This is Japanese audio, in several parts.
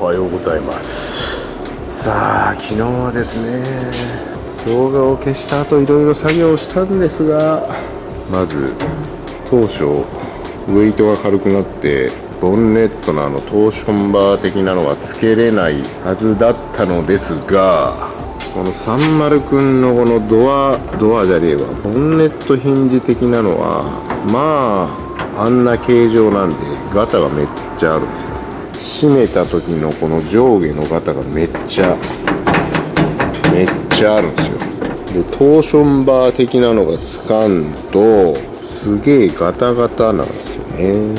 おはようございます。さあ昨日はですね、動画を消した後いろいろ作業したんですが、まず当初ウェイトが軽くなってボンネットのトーションバー的なのはつけれないはずだったのですが、この30くんのこのドアじゃねえわ、ボンネットヒンジ的なのはまああんな形状なんでガタがめっちゃあるんですよ。閉めた時のこの上下のガタがめっちゃあるんですよ。でトーションバー的なのがつかんとすげえガタガタなんですよね。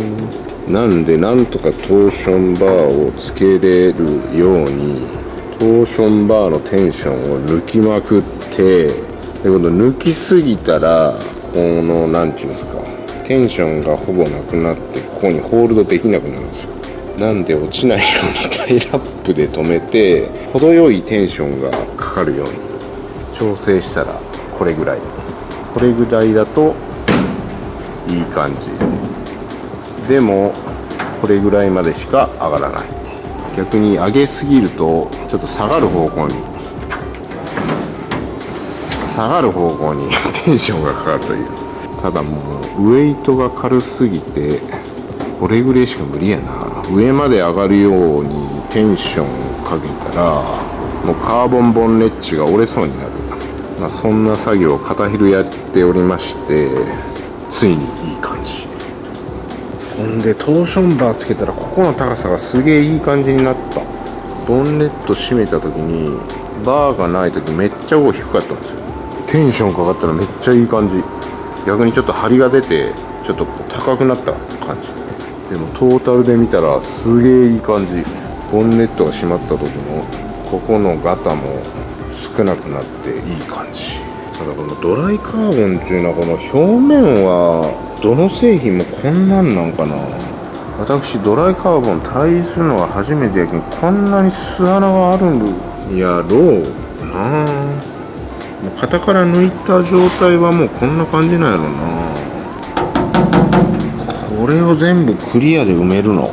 なんでなんとかトーションバーをつけれるようにトーションバーのテンションを抜きまくって、で今度抜きすぎたらこのなんていうんですか、テンションがほぼなくなってここにホールドできなくなるんですよ。なんで落ちないようにタイラップで止めて程よいテンションがかかるように調整したらこれぐらいだといい感じ。でもこれぐらいまでしか上がらない。逆に上げすぎるとちょっと下がる方向にテンションがかかるという。ただもうウェイトが軽すぎてこれぐらいしか無理やな。上まで上がるようにテンションかけたらもうカーボンボンネッチが折れそうになる。そんな作業を片昼やっておりまして、ついにいい感じ。ほんでトーションバーつけたらここの高さがすげえいい感じになった。ボンネット閉めた時にバーがない時めっちゃ低かったんですよ。テンションかかったらめっちゃいい感じ。逆にちょっと張りが出てちょっと高くなった感じ。でもトータルで見たらすげえいい感じ。ボンネットが閉まった時のここのガタも少なくなっていい感じ。ただこのドライカーボンっていうのはこの表面はどの製品もこんなんなんかな。私ドライカーボン対するのは初めてやけん、こんなに巣穴があるんやろうな。もう型から抜いた状態はもうこんな感じなんやろな。これを全部クリアで埋めるの？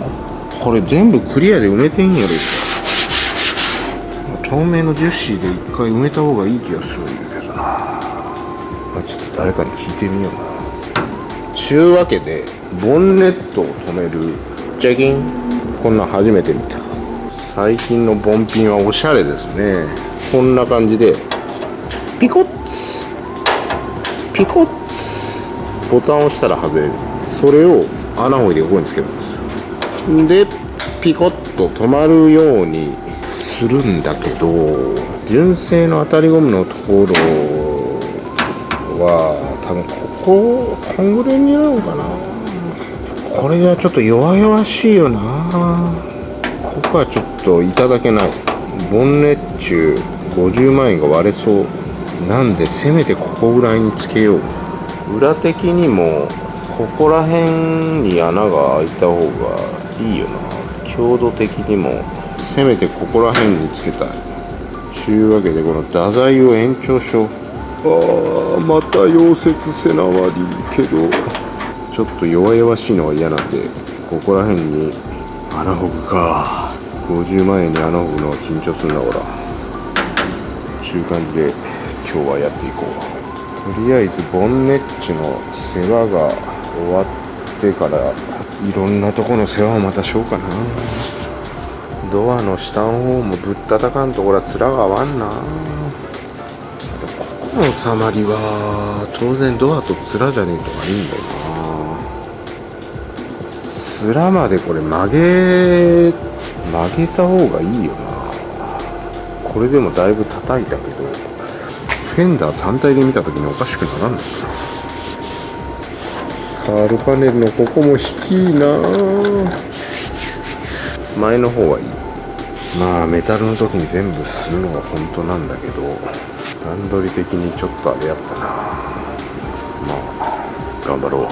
これ全部クリアで埋めてんやろか。透明の樹脂で一回埋めた方がいい気がするんだけどな。ちょっと誰かに聞いてみような。ちゅうわけでボンネットを止めるジャキン、こんなん初めて見た。最近のボンピンはおしゃれですね。こんな感じでピコッツボタンを押したら外れる。それを穴ほいでここにつけるんですよ。でピコッと止まるようにするんだけど、純正の当たりゴムのところは多分こんぐらいになるのかな。これがちょっと弱々しいよな。ここはちょっといただけない。ボンネッチュ50万円が割れそうなんで、せめてここぐらいにつけよう。裏的にもここら辺に穴が開いた方がいいよな。強度的にもせめてここら辺につけたい。というわけでこの太材を延長しよう。また溶接せなわりけどちょっと弱々しいのが嫌なんで、ここら辺に穴ほぐか。50万円に穴ほぐのは緊張するなこら。という感じで今日はやっていこう。とりあえずボンネッチの世話が終わってからいろんなとこの世話をまたしようかな。ドアの下の方もぶったたかんところは面が合わんな。ここの収まりは当然ドアと面じゃねえとかいいんだよな。面までこれ曲げた方がいいよな。これでもだいぶ叩いたけどフェンダー単体で見た時におかしくならんのかな。カールパネルのここも引きいいな。前の方はいい。メタルの時に全部するのが本当なんだけど、段取り的にちょっとあれやったな。頑張ろう。